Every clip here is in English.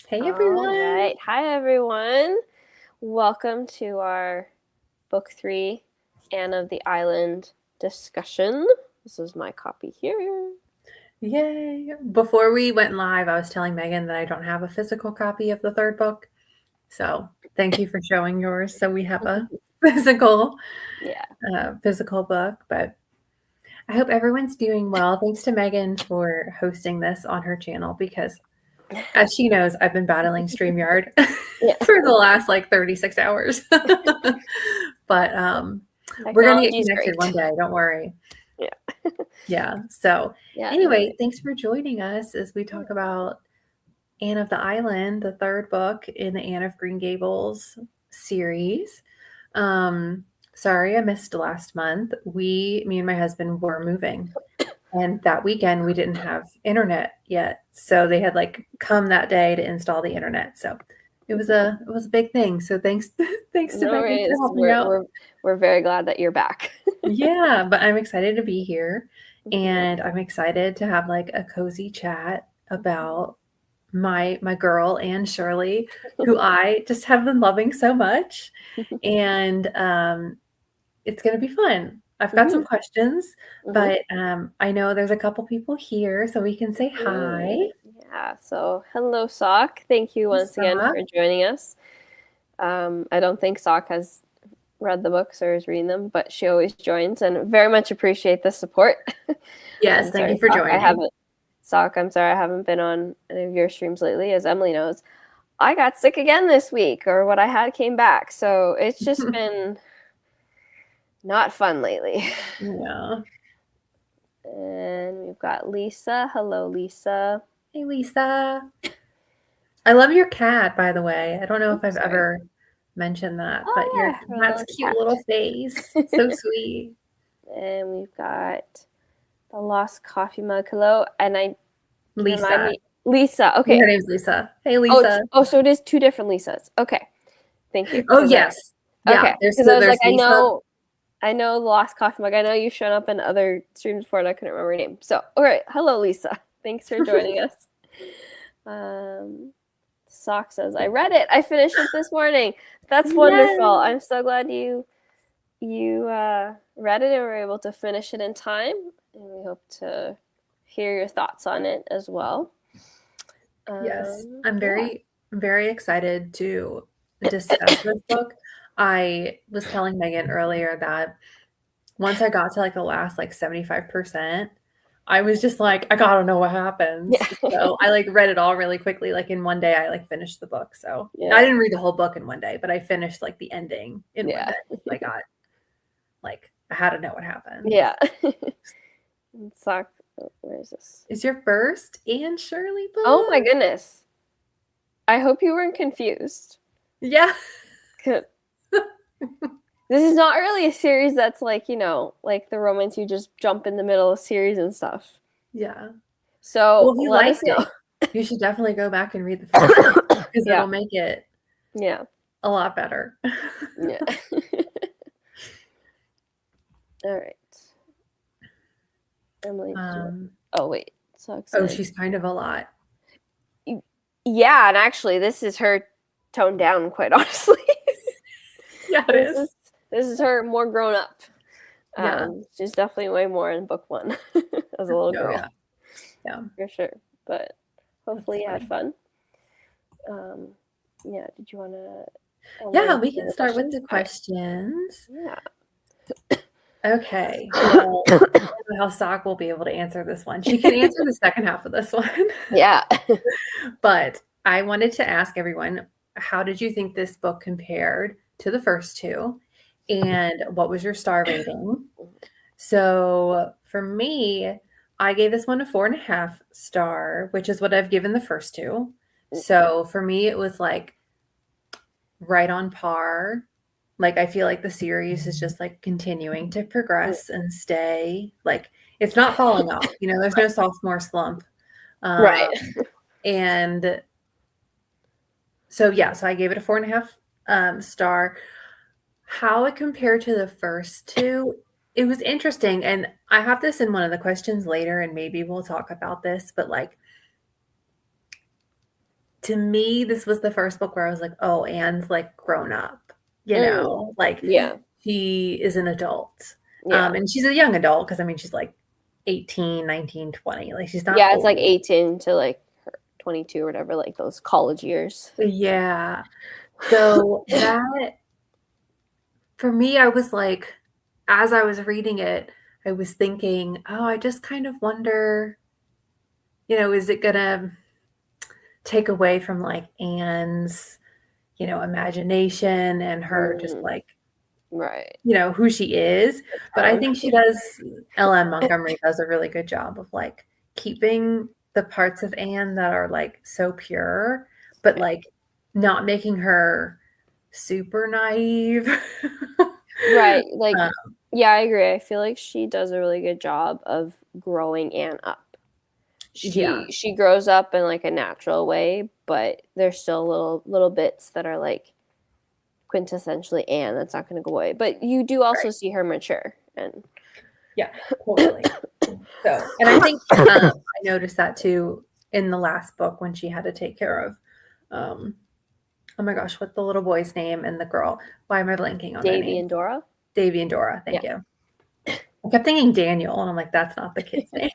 Hey All everyone. right. Hi, everyone. Welcome to our Book 3 Anne of the Island discussion. This is my copy here. Yay. Before we went live, I was telling Megan that I don't have a physical copy of the third book. So thank you for showing yours. So we have a physical book, but I hope everyone's doing well. Thanks to Megan for hosting this on her channel because as she knows, I've been battling StreamYard for the last 36 hours. But we're going to get connected one day. Don't worry. Yeah. So anyway, thanks for joining us as we talk about Anne of the Island, the third book in the Anne of Green Gables series. Sorry, I missed last month. Me and my husband were moving. And that weekend we didn't have internet yet. So they had come that day to install the internet. So it was a big thing. So thanks to Megan for helping out. We're very glad that you're back. Yeah, but I'm excited to be here. And I'm excited to have a cozy chat about my girl, Anne Shirley, who I just have been loving so much. And it's going to be fun. I've got some questions, but I know there's a couple people here, so we can say hi. Yeah, so hello, Sock. Thank you once again for joining us. I don't think Sock has read the books or is reading them, but she always joins and very much appreciate the support. Yes, thank you for joining. Sock, I'm sorry I haven't been on any of your streams lately. As Emily knows, I got sick again this week, or what I had came back. So it's just been not fun lately. Yeah. And we've got Lisa. Hello, Lisa. Hey, Lisa. I love your cat, by the way. I don't know if I've ever mentioned that, but your cat's cute little face. So sweet. And we've got the Lost Coffee Mug. Hello. And Lisa. Lisa. Okay. Her name's Lisa. Hey, Lisa. Oh, so it is two different Lisas. Okay. Thank you. Oh, yes. Okay. Because I was like, I know the Lost Coffee Mug. I know you've shown up in other streams before and I couldn't remember your name. So, all right. Hello, Lisa. Thanks for joining us. Sock says, I read it. I finished it this morning. That's wonderful. I'm so glad you read it and were able to finish it in time. And we hope to hear your thoughts on it as well. Yes, I'm very, very excited to discuss this book. I was telling Megan earlier that once I got to the last 75%, I was just like, I gotta know what happens. So I read it all really quickly. In one day, I finished the book. So I didn't read the whole book in one day, but I finished the ending in one day. I got I had to know what happened. Yeah. Sock, where is this? Is your first Anne Shirley book? Oh my goodness. I hope you weren't confused. Yeah. Good. This is not really a series that's like the romance you just jump in the middle of series and stuff. Yeah. So well, let us know. You should definitely go back and read the first one because it'll make it a lot better. Yeah. All right. Emily. Oh wait. So excited. Oh, she's kind of a lot. Yeah, and actually, this is her toned down. Quite honestly. Yeah, it is. This is her more grown up. She's definitely way more in book one as a little girl. Yeah, for sure. But hopefully you had fun. Yeah. Did you want to? Yeah, we can start with the questions. Yeah. Okay. Well, I don't know how Sock will be able to answer this one. She can answer the second half of this one. Yeah. But I wanted to ask everyone, how did you think this book compared to the first two? And what was your star rating? So for me, I gave this one a 4.5 star, which is what I've given the first two. So for me, it was right on par. I feel the series is just continuing to progress and stay. It's not falling off. There's no sophomore slump. Right. And so, so I gave it a 4.5 star. How it compared to the first two, it was interesting. And I have this in one of the questions later, and maybe we'll talk about this, but to me, this was the first book where I was like, oh, Anne's like grown up, like she is an adult. And she's a young adult because I mean, she's like 18, 19, 20. Like she's not it's like 18 to like 22 or whatever, like those college years. Yeah. So that, for me, I was like, as I was reading it, I was thinking, oh, I just kind of wonder, is it gonna take away from like Anne's, imagination and her just like, right, who she is. But I think L.M. Montgomery does a really good job of like keeping the parts of Anne that are like so pure, but like not making her super naive. right. Like, I agree. I feel like she does a really good job of growing Anne up. She grows up in like a natural way, but there's still little bits that are like quintessentially Anne that's not going to go away. But you do also see her mature, and totally. So, and I think I noticed that too in the last book when she had to take care of, oh my gosh, what's the little boy's name and the girl? Why am I blanking on their name? Davy and Dora. Davy and Dora. Thank you. I kept thinking Daniel, and I'm like, that's not the kid's name.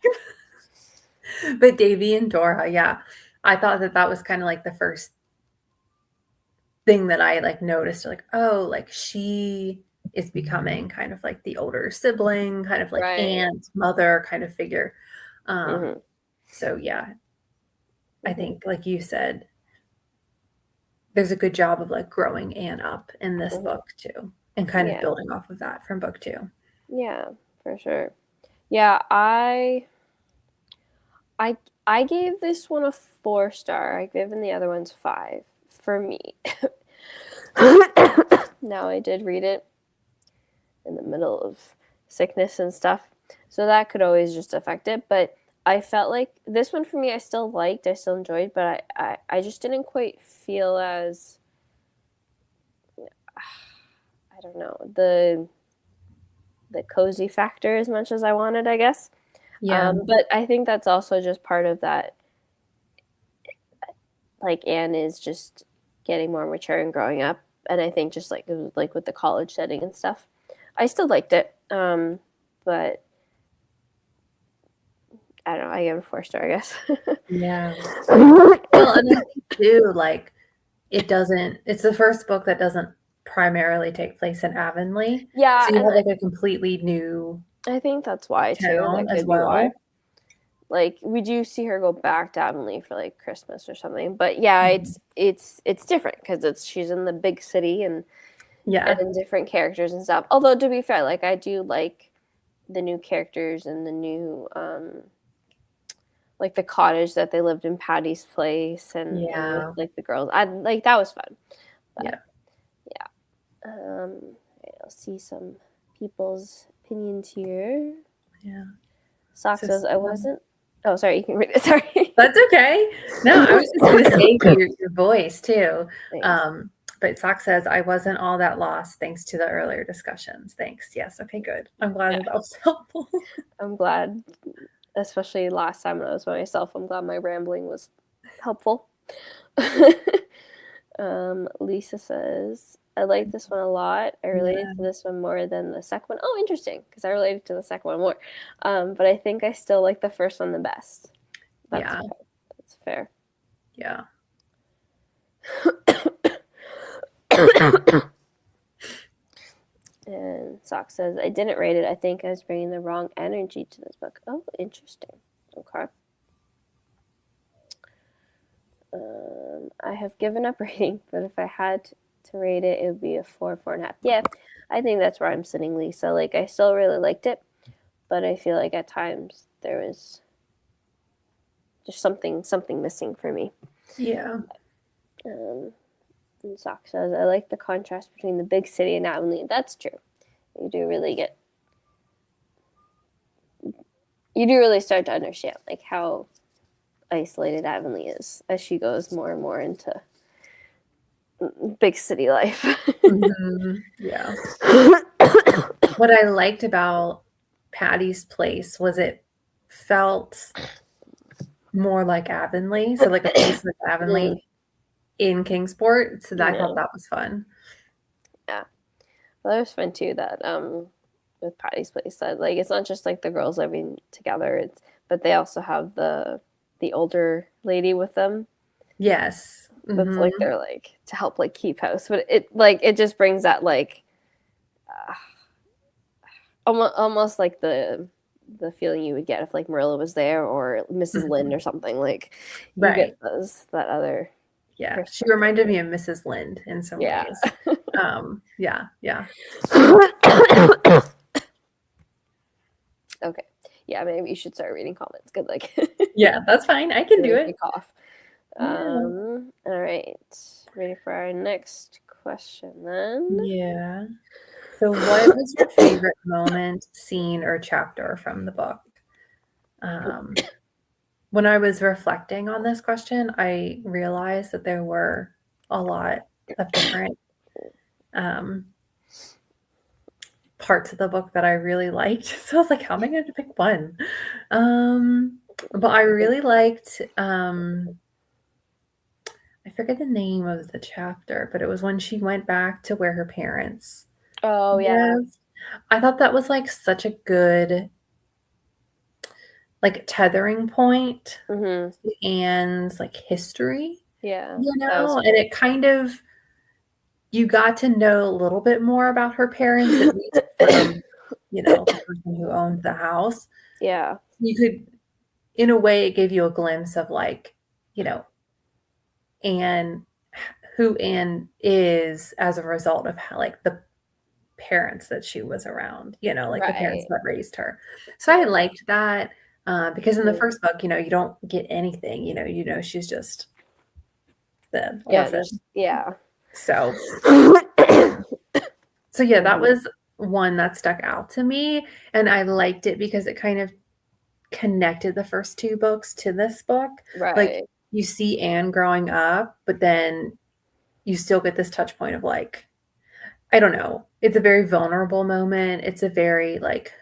But Davy and Dora, I thought that was kind of like the first thing that I like noticed, like, oh, like she is becoming kind of like the older sibling, kind of like aunt, mother kind of figure. So I think, like you said, there's a good job of like growing Anne up in this book too, and kind of building off of that from book 2. Yeah, for sure. Yeah, I gave this one a 4-star. I've given the other ones 5 for me. Now, I did read it in the middle of sickness and stuff, so that could always just affect it. But I felt like this one for me, I still liked, I still enjoyed, but I just didn't quite feel as, I don't know, the cozy factor as much as I wanted, I guess. But I think that's also just part of that. Like Anne is just getting more mature and growing up, and I think just like with the college setting and stuff, I still liked it. But I don't know. I give it a 4-star, I guess. Yeah. Well, and I think too, like it's the first book that doesn't primarily take place in Avonlea. Yeah. So you have like a completely new. I think that's why too. That could be why. Like we do see her go back to Avonlea for like Christmas or something, but it's different because she's in the big city and different characters and stuff. Although to be fair, like I do like the new characters and the new like the cottage that they lived in, Patty's place, and with, like the girls. I like that was fun. But, I'll see some people's opinions here. Yeah. Sock says I wasn't. Oh, sorry. You can read it. Sorry. That's okay. No, I was just going to say your voice too. But Sock says I wasn't all that lost thanks to the earlier discussions. Thanks. Yes. Okay. Good. I'm glad that was helpful. I'm glad, especially last time when I was by myself. I'm glad my rambling was helpful. Lisa says, I like this one a lot. I related to this one more than the second one. Oh, interesting, because I related to the second one more. But I think I still like the first one the best. That's fair. Yeah. And Sock says, I didn't rate it. I think I was bringing the wrong energy to this book. Oh, interesting. Okay. I have given up rating, but if I had to rate it, it would be a 4.5. Yeah, I think that's where I'm sitting, Lisa. Like, I still really liked it, but I feel like at times there was just something missing for me. Yeah. And Sock says, I like the contrast between the big city and Avonlea. That's true. You do really start to understand like how isolated Avonlea is as she goes more and more into big city life. Yeah. What I liked about Patty's place was it felt more like Avonlea. So like a place like Avonlea. in Kingsport. So I thought that was fun. Yeah. Well, that was fun too, that with Patty's Place, that like it's not just like the girls living together, but they also have the older lady with them. Yes. That's like they're like to help like keep house. But it just brings that like almost like the feeling you would get if like Marilla was there or Mrs. Lynde or something. Like you get that other. Yeah, she reminded me of Mrs. Lynde in some ways. Yeah. Okay. Yeah, maybe you should start reading comments. Good, like. Yeah, that's fine. I can do it. Cough. All right. Ready for our next question then? Yeah. So what was your favorite moment, scene, or chapter from the book? When I was reflecting on this question, I realized that there were a lot of different parts of the book that I really liked. So I was like, how am I going to pick one? But I really liked, I forget the name of the chapter, but it was when she went back to where her parents lived. I thought that was like such a good like tethering point to Anne's like history. And it kind of, you got to know a little bit more about her parents, at least from, the person who owned the house. Yeah. You could, in a way, it gave you a glimpse of like, Anne, who Anne is as a result of how, like the parents that she was around, like the parents that raised her. So I liked that because in the first book, you don't get anything, she's just the orphan. So yeah, that was one that stuck out to me, and I liked it because it kind of connected the first two books to this book. Like you see Anne growing up, but then you still get this touch point of like, I don't know. It's a very vulnerable moment. It's a very like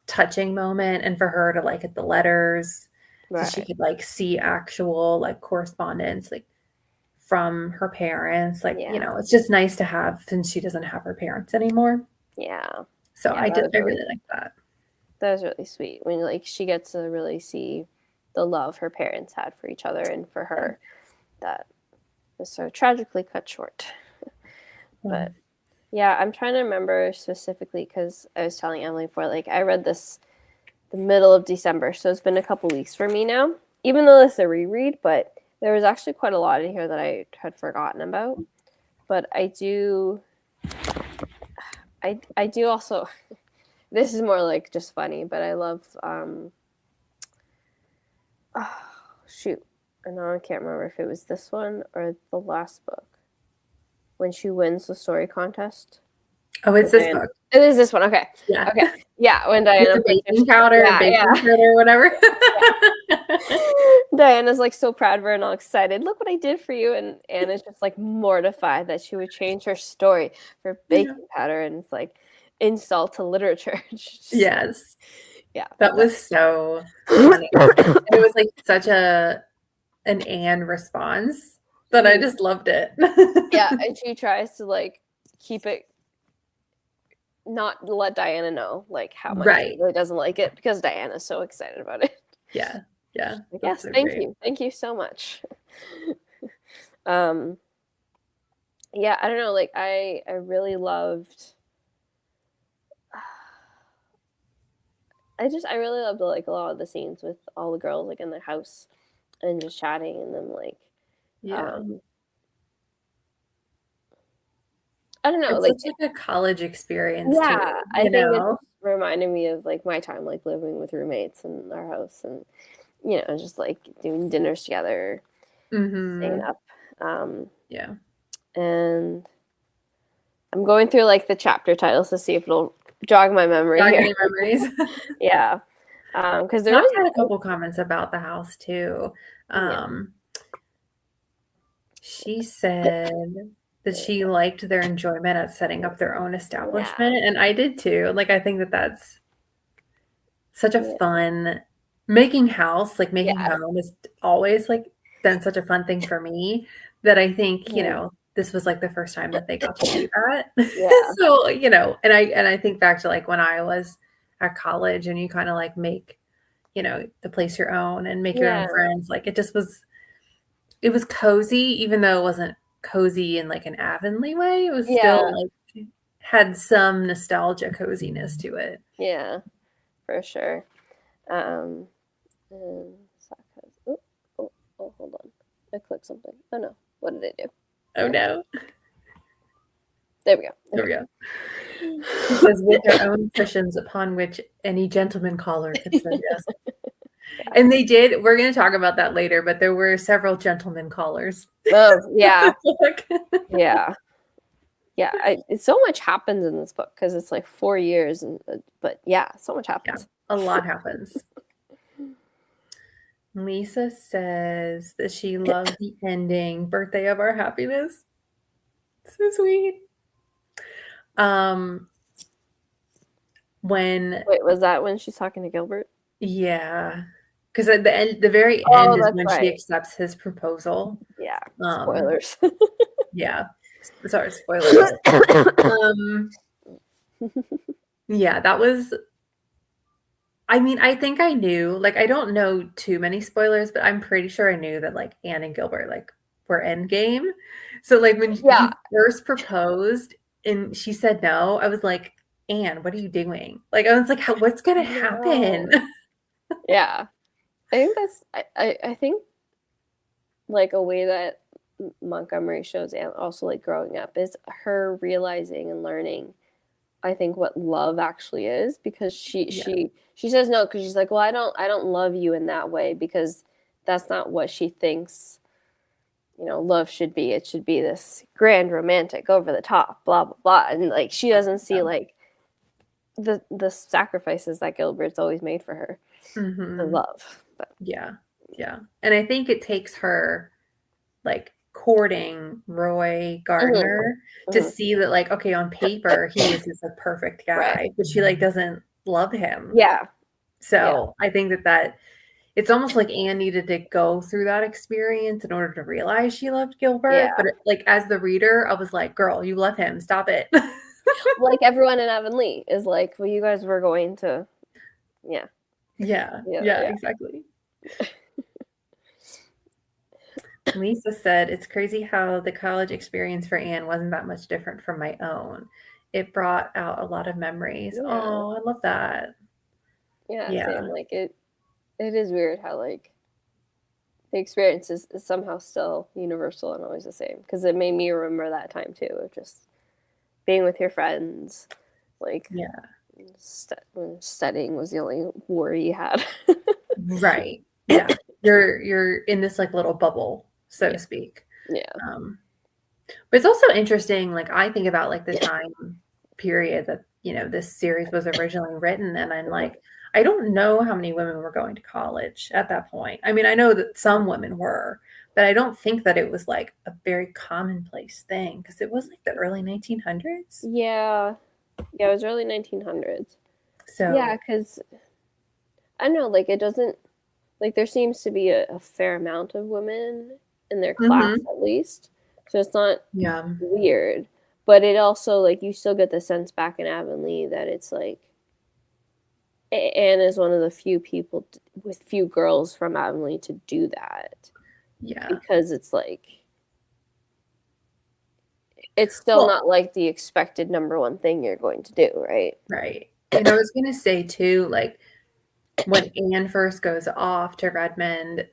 touching moment, and for her to like get the letters, so she could like see actual like correspondence like from her parents. Like it's just nice to have since she doesn't have her parents anymore. So I really like that. That was really sweet when like she gets to really see the love her parents had for each other and for her that was so tragically cut short. But yeah, I'm trying to remember specifically because I was telling Emily before, like I read this the middle of December, so it's been a couple weeks for me now, even though it's a reread, but there was actually quite a lot in here that I had forgotten about. But I do also, this is more like just funny, but I love, oh, shoot. And now I can't remember if it was this one or the last book. When she wins the story contest. Oh, it's this book. It is this one. Okay. Yeah. Okay. Yeah. When Diana baking powder, whatever. Diana's like so proud of her and all excited. Look what I did for you. And Anna's just like mortified that she would change her story for baking powder. And it's like insult to literature. Yes. Yeah. That was so funny. And it was like such an Anne response. But I just loved it. Yeah, and she tries to like keep it, not let Diana know like how much she really doesn't like it because Diana's so excited about it. Yeah. Yes, so thank you so much. Yeah, I don't know, like I really loved. I really loved like a lot of the scenes with all the girls like in the house and just chatting and them like. I don't know, it's like a college experience. Yeah, too, I think it just reminded me of like my time like living with roommates in our house and just like doing dinners together, staying up. And I'm going through like the chapter titles to see if it'll jog my memory. Any memories. Yeah. Because there was had a couple comments about the house too. She said that she liked their enjoyment at setting up their own establishment, and I did too. Like I think that that's such a fun making house, like making home is always like been such a fun thing for me that I think, you know, this was like the first time that they got to do that. Yeah. So, you know, and I think back to like when I was at college and you kind of like make, you know, the place your own and make your own friends. Like it was cozy, even though it wasn't cozy in like an Avonlea way. It was still like had some nostalgia coziness to it. Yeah, for sure. And hold on. I clicked something. Oh no. What did I do? Oh no. There we go. There we go. Because with their own cushions upon which any gentleman caller could say yes. And they did. We're going to talk about that later, but there were several gentleman callers. Oh, yeah. Yeah. Yeah. So much happens in this book because it's like 4 years. But yeah, so much happens. Yeah, a lot happens. Lisa says that she loved the ending, Birthday of Our Happiness. So sweet. Wait, was that when she's talking to Gilbert? Yeah. Because at the end, the very end is when she accepts his proposal. Yeah. Spoilers. Yeah. Sorry, spoilers. Yeah, that was. I mean, I think I knew. Like, I don't know too many spoilers, but I'm pretty sure I knew that like Anne and Gilbert like were endgame. So like when he first proposed and she said no, I was like, Anne, what are you doing? Like, I was like, what's gonna happen? Yeah. I think like a way that Montgomery shows Anne also like growing up is her realizing and learning, I think, what love actually is, because she says no because she's like, well, I don't love you in that way, because that's not what she thinks, you know, love should be. It should be this grand, romantic, over the top, blah blah blah, and like she doesn't see like the sacrifices that Gilbert's always made for her. The love. But yeah, and I think it takes her like courting Roy Gardner to see that like, okay, on paper he is just a perfect guy, but she like doesn't love him. So I think that it's almost like Anne needed to go through that experience in order to realize she loved Gilbert. But like as the reader, I was like, girl, you love him, stop it. Like everyone in Avonlea is like, well, you guys were going to Yeah, exactly. Lisa said, it's crazy how the college experience for Anne wasn't that much different from my own. It brought out a lot of memories. Oh, I love that. Same. Like it is weird how like the experience is somehow still universal and always the same, because it made me remember that time too, of just being with your friends, like when studying was the only worry you had. Right. Yeah. You're in this like little bubble, so to speak. Yeah. But it's also interesting, like I think about like the time period that, you know, this series was originally written, and I'm like, I don't know how many women were going to college at that point. I mean, I know that some women were, but I don't think that it was like a very commonplace thing, because it was like the early 1900s. Yeah, it was early 1900s. So yeah, because I don't know, like it doesn't, like there seems to be a fair amount of women in their class at least, so it's not weird. But it also, like, you still get the sense back in Avonlea that it's like Anne is one of the few people with few girls from Avonlea to do that. Yeah, because it's like it's still not like the expected number one thing you're going to do, right? Right. And I was gonna say too, like when Anne first goes off to Redmond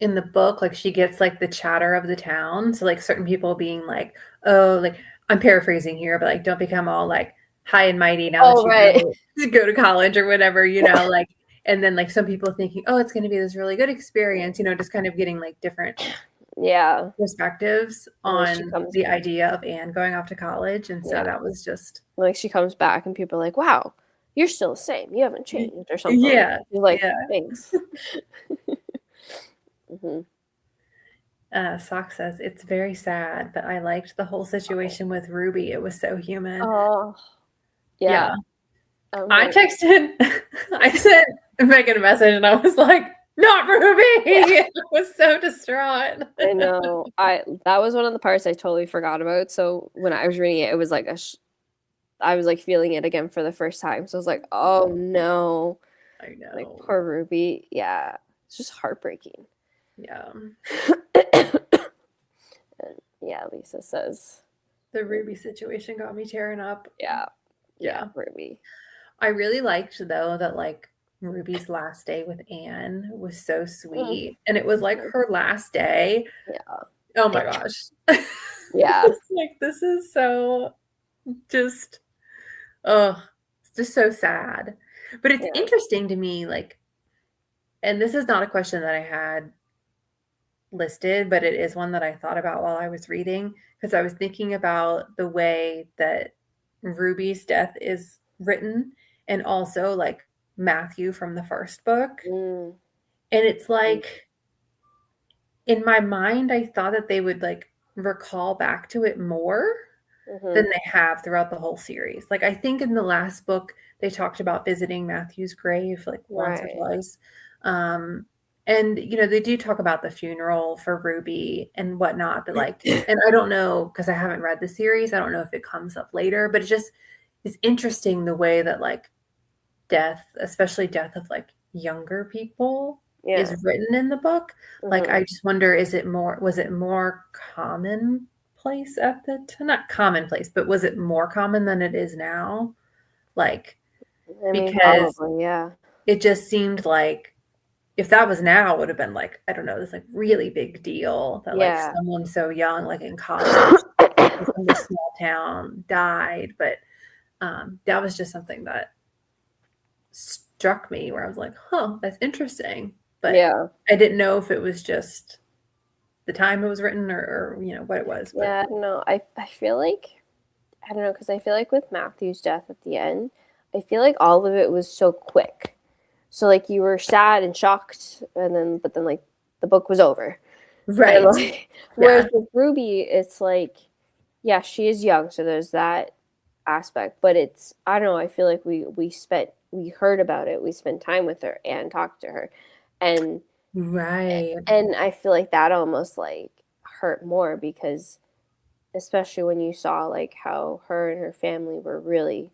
in the book, like she gets like the chatter of the town. So like certain people being like, oh, like I'm paraphrasing here, but like don't become all like high and mighty now that you go to college or whatever, you know, like, and then like some people thinking, oh, it's gonna be this really good experience, you know, just kind of getting like different perspectives on the idea of Anne going off to college. And so that was just like she comes back and people are like, wow, you're still the same, you haven't changed or something. You're like, thanks. Sock says it's very sad, but I liked the whole situation with Ruby. It was so human. Oh I texted I sent Megan a message and I was like, Not Ruby! Yeah. I was so distraught. I know. That was one of the parts I totally forgot about. So when I was reading it, it was like I was like feeling it again for the first time. So I was like, oh no. I know. Like poor Ruby. Yeah. It's just heartbreaking. Yeah. And yeah, Lisa says the Ruby situation got me tearing up. Yeah. Ruby. I really liked though that like Ruby's last day with Anne was so sweet. And it was like her last day. Yeah. Oh my gosh. Yeah. Like this is so just it's just so sad. But it's interesting to me, like, and this is not a question that I had listed, but it is one that I thought about while I was reading, because I was thinking about the way that Ruby's death is written and also like Matthew from the first book. And it's like, in my mind, I thought that they would like recall back to it more than they have throughout the whole series. Like, I think in the last book, they talked about visiting Matthew's grave like once or twice. And, you know, they do talk about the funeral for Ruby and whatnot, but like, and I don't know, because I haven't read the series, I don't know if it comes up later, but it just is interesting the way that like death, especially death of like younger people, is written in the book. Like, I just wonder, was it more commonplace at the time? Not commonplace, but was it more common than it is now? Like, I mean, because probably, it just seemed like if that was now, it would have been like, I don't know, this like really big deal that like someone so young, like in college, from this small town, died. But that was just something that struck me, where I was like, huh, that's interesting. But I didn't know if it was just the time it was written or you know, what it was. But. Yeah, no, I feel like, I don't know, because I feel like with Matthew's death at the end, I feel like all of it was so quick. So like you were sad and shocked, but then like the book was over. Right. Like, whereas with Ruby, it's like, yeah, she is young, so there's that aspect. But it's, I don't know, I feel like we heard about it, we spent time with her and talked to her, and and I feel like that almost like hurt more, because especially when you saw like how her and her family were really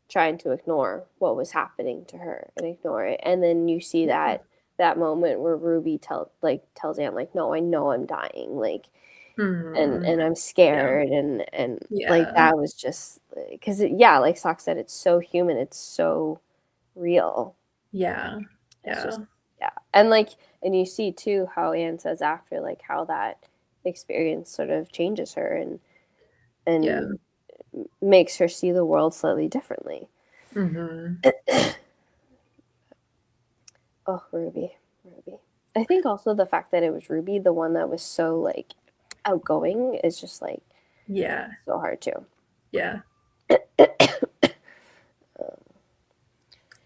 trying to ignore what was happening to her and ignore it, and then you see that moment where Ruby tells Anne, like, no, I know I'm dying, like, and I'm scared, and like that was just because like Sock said, it's so human, it's so real. It's just, and like, and you see too how Anne says after, like, how that experience sort of changes her and makes her see the world slightly differently. Oh, Ruby. I think also the fact that it was Ruby, the one that was so like outgoing, is just like so hard too.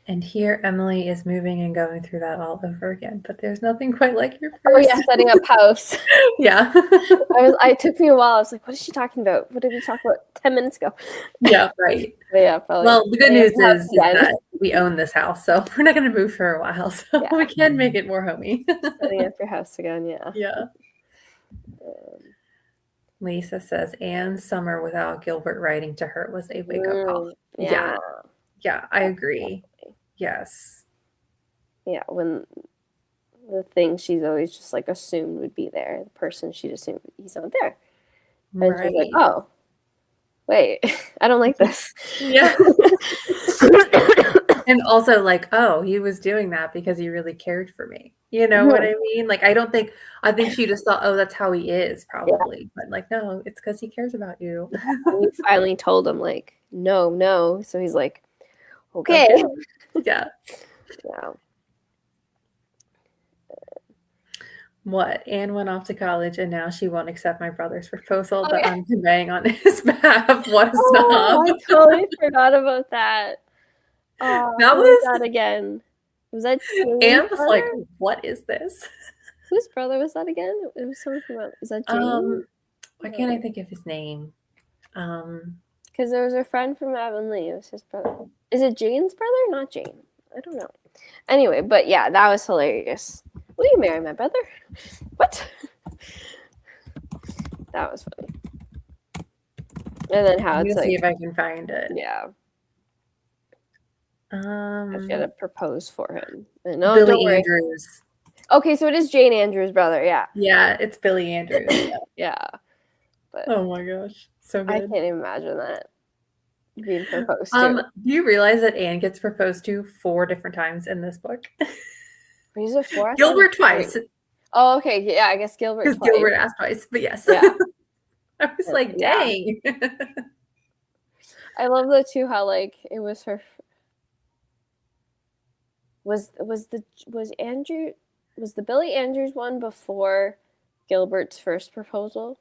And here Emily is moving and going through that all over again, but there's nothing quite like your first. Oh yeah, setting up house. It took me a while. I was like, what is she talking about? What did we talk about 10 minutes ago? Right. But probably. Well, the good news is that we own this house, so we're not going to move for a while, so we can make it more homey. Setting up your house again, Lisa says, Anne's summer without Gilbert writing to her was a wake-up call. Yeah, I agree. Yes. Yeah, when the thing she's always just like assumed would be there, the person she'd assumed, he's not there. And she's like, oh, wait, I don't like this. And also like, oh, he was doing that because he really cared for me. You know what I mean? Like, I think she just thought, oh, that's how he is probably. But like, no, it's because he cares about you. And you finally told him like, no. So he's like, okay. Yeah. What? Anne went off to college and now she won't accept my brother's proposal that I'm conveying on his behalf. What a snob. I totally forgot about that. Oh, that was that again. Was that Anne was like, what is this? Whose brother was that again? It was something about, is that Jane? Why can't I think of his name? Because there was a friend from Avonlea. It was his brother. Is it Jane's brother? Not Jane. I don't know. Anyway, but yeah, that was hilarious. Will you marry my brother? What? That was funny. And then how it's like, see if I can find it. Yeah. She had to propose for him. No, Billy don't worry. Andrews. Okay, so it is Jane Andrews' brother. Yeah. Yeah, it's Billy Andrews. Yeah. But oh my gosh, so good. I can't even imagine that being proposed to. Do you realize that Anne gets proposed to 4 different times in this book? Is it 4? Gilbert twice. Oh, okay. Yeah, I guess Gilbert twice. Gilbert asked twice, but yes. Yeah. I was like, dang. I love though too how like it was her. Was the Billy Andrews one before Gilbert's first proposal?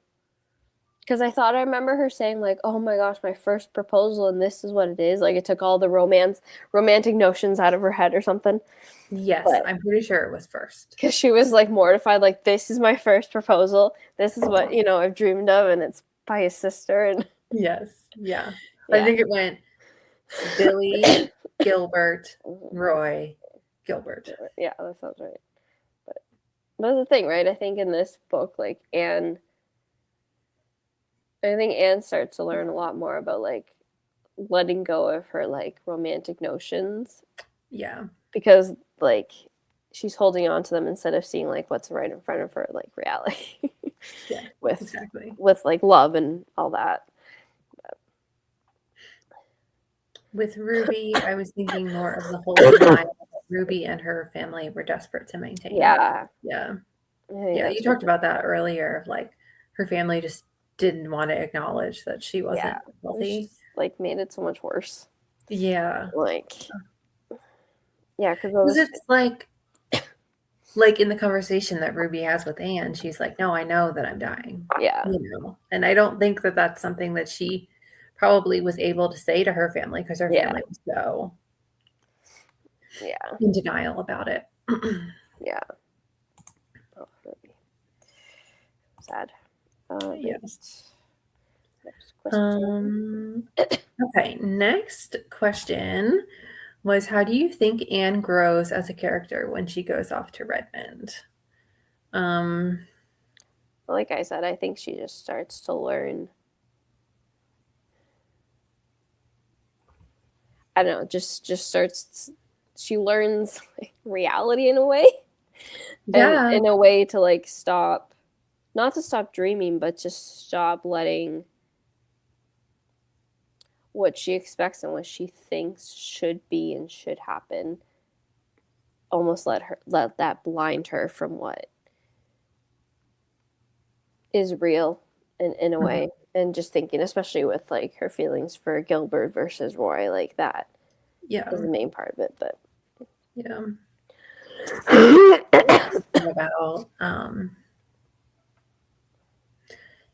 Because I thought I remember her saying like, "Oh my gosh, my first proposal, and this is what it is." Like it took all the romantic notions out of her head or something. Yes, but I'm pretty sure it was first. Because she was like mortified, like this is my first proposal. This is what I've dreamed of, and it's by his sister. And yes, yeah. I think it went Billy, Gilbert, Roy, Gilbert. Yeah, that sounds right. But that's the thing, right? I think in this book, like Anne starts to learn a lot more about like letting go of her like romantic notions. Yeah. Because like she's holding on to them instead of seeing like what's right in front of her, like reality. Yeah. with like love and all that. With Ruby, I was thinking more of the whole time Ruby and her family were desperate to maintain. Yeah. Yeah. Yeah, you talked about that earlier of like her family just didn't want to acknowledge that she wasn't healthy. Just, like made it so much worse. Yeah. Like because it's like in the conversation that Ruby has with Anne, she's like, "No, I know that I'm dying." Yeah. And I don't think that that's something that she probably was able to say to her family because her family was so in denial about it. Yeah. Oh, Ruby. Sad. Yes. Next question. Okay, next question was, how do you think Anne grows as a character when she goes off to Redmond? Like I said, I think she just starts to learn. I don't know, just starts. She learns like, reality in a way. Yeah. And in a way to like not to stop dreaming, but just stop letting what she expects and what she thinks should be and should happen almost let that blind her from what is real in a way. And just thinking, especially with like her feelings for Gilbert versus Roy, like that is the main part of it. But about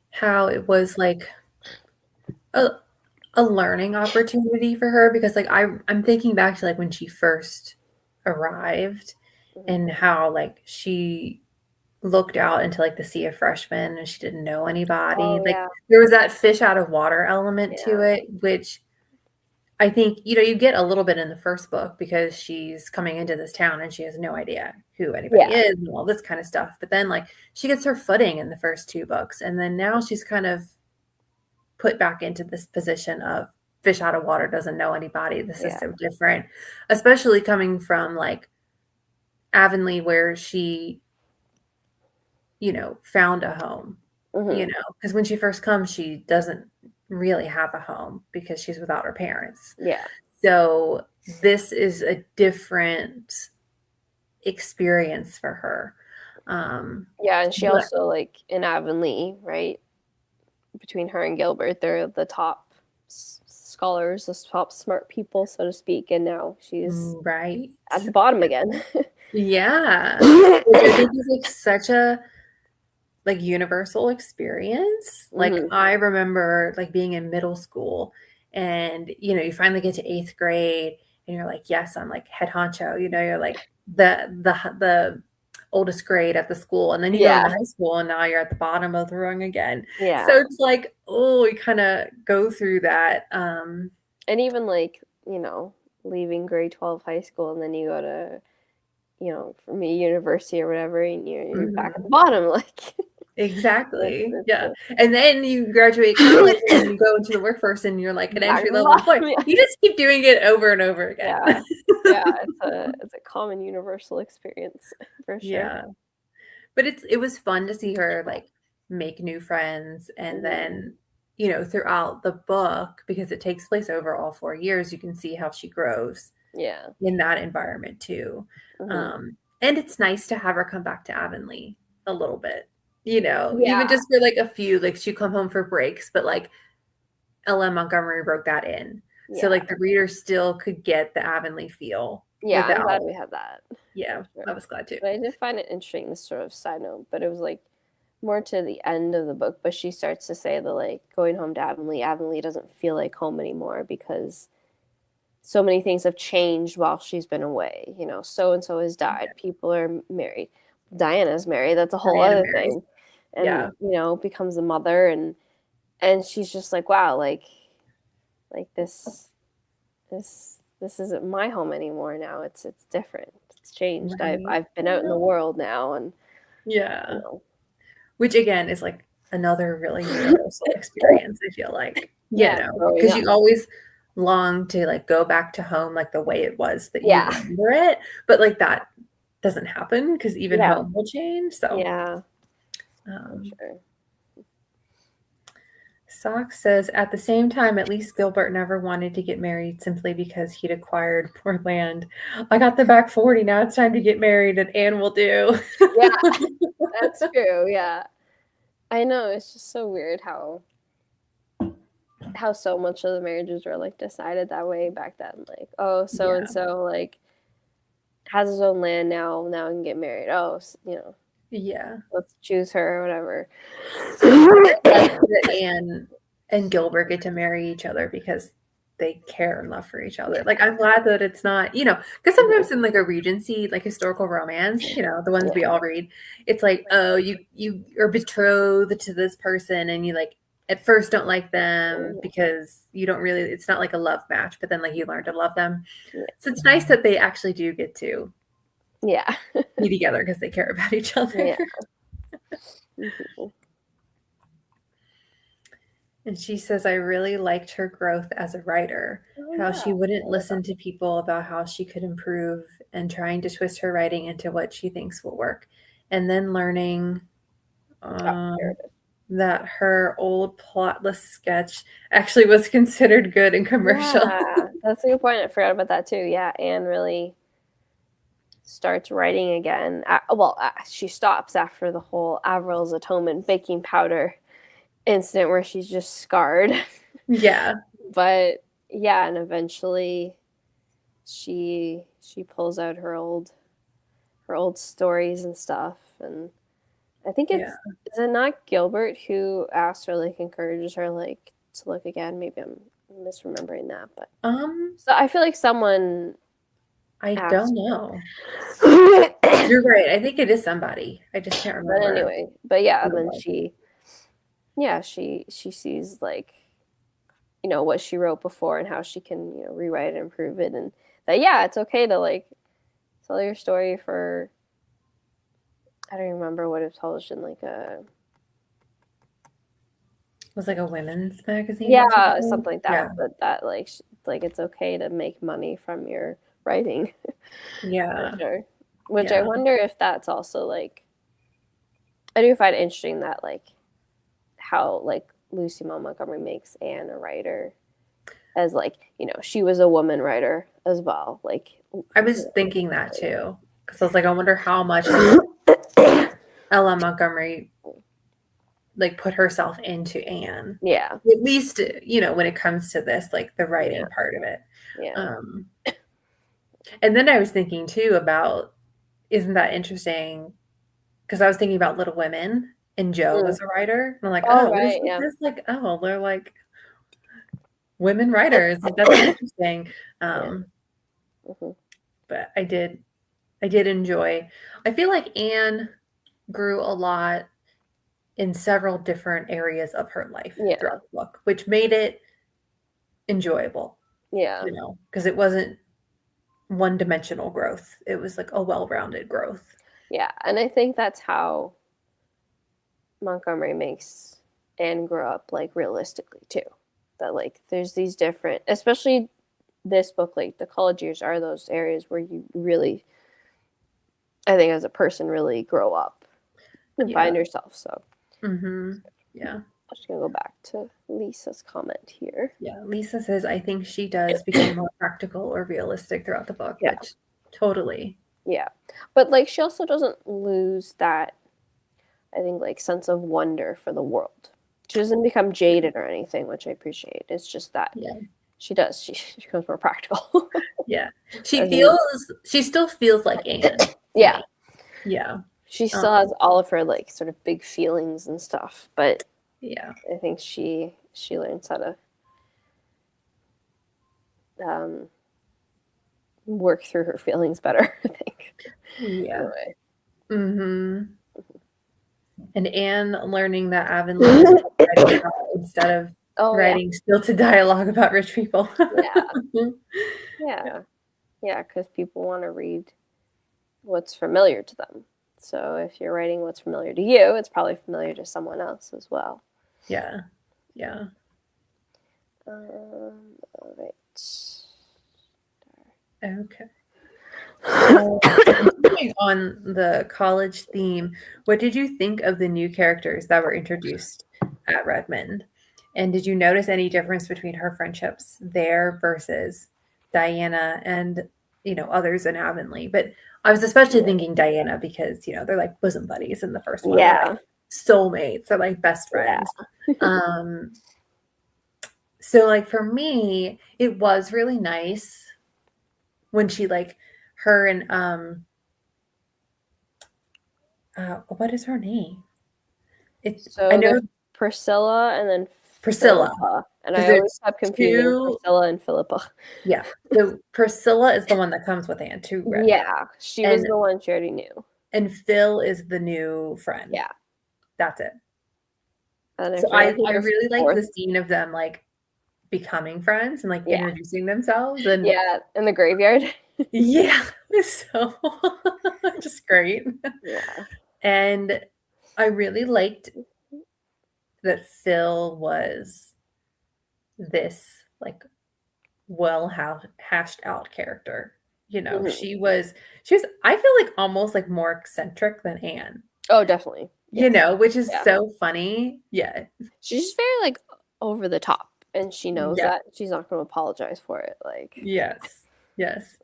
how it was like a learning opportunity for her, because like I'm thinking back to like when she first arrived and how like she looked out into like the sea of freshmen and she didn't know anybody. There was that fish out of water element to it, which I think, you get a little bit in the first book because she's coming into this town and she has no idea who anybody is and all this kind of stuff. But then like she gets her footing in the first 2 books. And then now she's kind of put back into this position of fish out of water, doesn't know anybody. This is so different, especially coming from like Avonlea, where she, found a home, because when she first comes, she doesn't really have a home because she's without her parents. Yeah. So this is a different experience for her. And she also like in Avonlea, right? Between her and Gilbert, they're the top scholars, the top smart people, so to speak, and now she's at the bottom again. Yeah. Which I think is like such a like universal experience. Like I remember like being in middle school and you finally get to 8th grade and you're like, yes, I'm like head honcho, you're like the oldest grade at the school, and then you go into high school and now you're at the bottom of the rung again. So it's like, we kind of go through that. And even like, leaving grade 12 high school and then you go to, from a university or whatever, and you're back at the bottom, like. Exactly. Yeah. And then you graduate college and you go into the workforce and you're like an entry-level employee. You just keep doing it over and over again. Yeah. It's a common universal experience for sure. Yeah. But it was fun to see her like make new friends, and then, throughout the book, because it takes place over all 4 years, you can see how she grows in that environment too. And it's nice to have her come back to Avonlea a little bit. Even just for like a few, like she'd come home for breaks, but like L.M. Montgomery wrote that in. So like the reader still could get the Avonlea feel. Yeah, I'm glad we had that. Yeah, I was glad too. But I did find it interesting, this sort of side note, but it was like more to the end of the book, but she starts to say that like going home to Avonlea doesn't feel like home anymore because so many things have changed while she's been away. So-and-so has died. People are married. Diana's married. That's a whole other thing. And, becomes a mother, and she's just like, wow, like this isn't my home anymore now. It's different. It's changed. Right. I've been out in the world now, and which again is like another really universal experience, I feel like. Because you always long to like go back to home like the way it was that you remember it, but like that doesn't happen because even home will change. So sure. Sock says, at the same time, at least Gilbert never wanted to get married simply because he'd acquired more land. I got the back 40. Now it's time to get married, and Anne will do. Yeah, that's true. Yeah. I know. It's just so weird how so much of the marriages were like decided that way back then. Like, oh, so-and-so like has his own land now he can get married. Oh, let's choose her or whatever. Anne and Gilbert get to marry each other because they care and love for each other. Like, I'm glad that it's not, because sometimes in like a Regency, like historical romance, the ones we all read, it's like, oh, you are betrothed to this person and you like at first don't like them because you don't really, it's not like a love match, but then like you learn to love them. So it's nice that they actually do get to be together because they care about each other. And she says, I really liked her growth as a writer, how she wouldn't listen to people about how she could improve and trying to twist her writing into what she thinks will work. And then learning that her old plotless sketch actually was considered good and commercial. Yeah, that's a good point. I forgot about that too. Yeah, Anne really starts writing again. She stops after the whole Averill's Atonement baking powder incident where she's just scarred. Yeah. But yeah, and eventually she pulls out her old stories and stuff, and I think is it not Gilbert who asks her, like encourages her like to look again? Maybe I'm misremembering that, but so I feel like someone I don't know. You're right. I think it is somebody. I just can't remember. But anyway, then she sees like, what she wrote before and how she can, rewrite and improve it, and that, it's okay to like tell your story for, I don't remember what it was published in, like a... It was like a women's magazine? Yeah, something like that. Yeah. But that, like it's okay to make money from your writing. Yeah. For sure. Which I wonder if that's also, like... I do find it interesting that, like, how, like, Lucy Maud Montgomery makes Anne a writer as, like, she was a woman writer as well. Like... I was thinking that, too. Because I was like, I wonder how much L.M. Montgomery like put herself into Anne. Yeah. At least, when it comes to this, like the writing part of it. Yeah. And then I was thinking too about, isn't that interesting? Because I was thinking about Little Women and Jo was a writer. And I'm like, right, they're like women writers. Like, that's interesting. But I did enjoy. I feel like Anne grew a lot in several different areas of her life throughout the book, which made it enjoyable. Yeah. Because it wasn't one-dimensional growth. It was like a well-rounded growth. Yeah, and I think that's how Montgomery makes Anne grow up, like, realistically too. That, like, there's these different, especially this book, like the college years are those areas where you really, I think, as a person, really grow up and find yourself. So yeah, I'm just gonna go back to Lisa's comment here. Yeah, Lisa says, I think she does become more practical or realistic throughout the book, which totally. Yeah, but like she also doesn't lose that, I think, like, sense of wonder for the world. She doesn't become jaded or anything, which I appreciate. It's just that she does. She becomes more practical. Yeah, she still feels like Anne. Yeah. Yeah. She still has all of her, like, sort of big feelings and stuff, but yeah, I think she learns how to work through her feelings better, I think. Yeah. And Anne learning that Avonlea is writing instead of writing stilted dialogue about rich people. Yeah, because people want to read what's familiar to them. So if you're writing what's familiar to you, it's probably familiar to someone else as well. Yeah. All right. Okay. So, continuing on the college theme, what did you think of the new characters that were introduced at Redmond? And did you notice any difference between her friendships there versus Diana and, others in Avonlea? But I was especially thinking Diana because, they're like bosom buddies in the first one. Yeah. They're like soulmates. They're like best friends. So like for me, it was really nice when she like her and what is her name? I know Priscilla and then Priscilla. Philippa, and I always kept confusing Priscilla and Philippa. Yeah. So Priscilla is the one that comes with Anne to Redmond. Yeah, she was the one she already knew. And Phil is the new friend. Yeah. That's it. And so I really like the scene of them like becoming friends and like introducing themselves and in the graveyard. It's so just great. Yeah. And I really liked that Phil was this like well hashed out character. She was I feel like almost like more eccentric than Anne. Oh, definitely. Which is so funny. Yeah. She's just very like over the top, and she knows that she's not going to apologize for it. Like Yes. It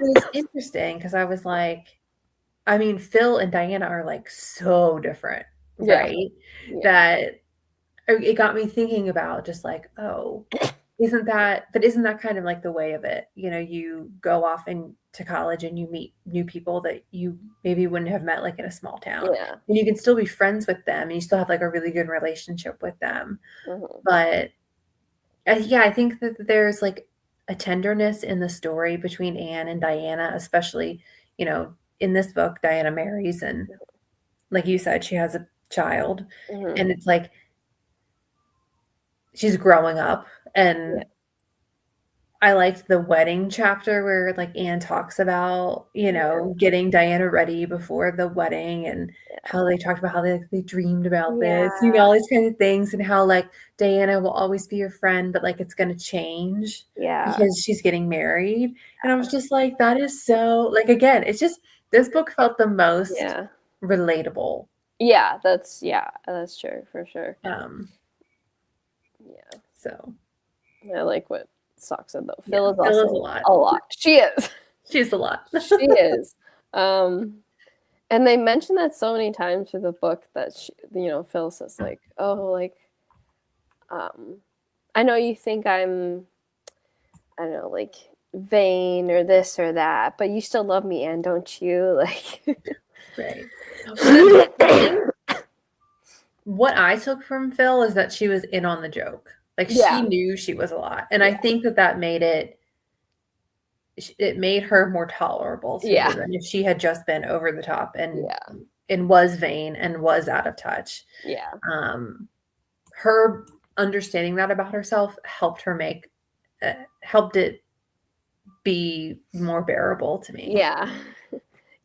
was interesting because I was like, I mean, Phil and Diana are like so different, right? That it got me thinking about just like, oh, isn't that kind of like the way of it? You go off to college and you meet new people that you maybe wouldn't have met like in a small town. Yeah. And you can still be friends with them and you still have like a really good relationship with them. But I think that there's like a tenderness in the story between Anne and Diana, especially, in this book, Diana marries and like you said, she has a child and it's like she's growing up. And I liked the wedding chapter where like Anne talks about, getting Diana ready before the wedding and how they talked about how they dreamed about this, all these kind of things, and how like Diana will always be your friend, but like it's going to change because she's getting married. And I was just like, that is so like, again, it's just, this book felt the most relatable. Yeah, that's true for sure. So I like what Sock said though. Phil is also a lot. She is. She's a lot. She is. And they mention that so many times through the book that Phil says like, oh, like, I know you think I'm, I don't know, like vain or this or that, but you still love me, Anne, don't you? Like, right. What I took from Phil is that she was in on the joke. Like she knew she was a lot. And I think that made it made her more tolerable to me than if she had just been over the top and was vain and was out of touch. Her understanding that about herself helped her helped it be more bearable to me. Yeah.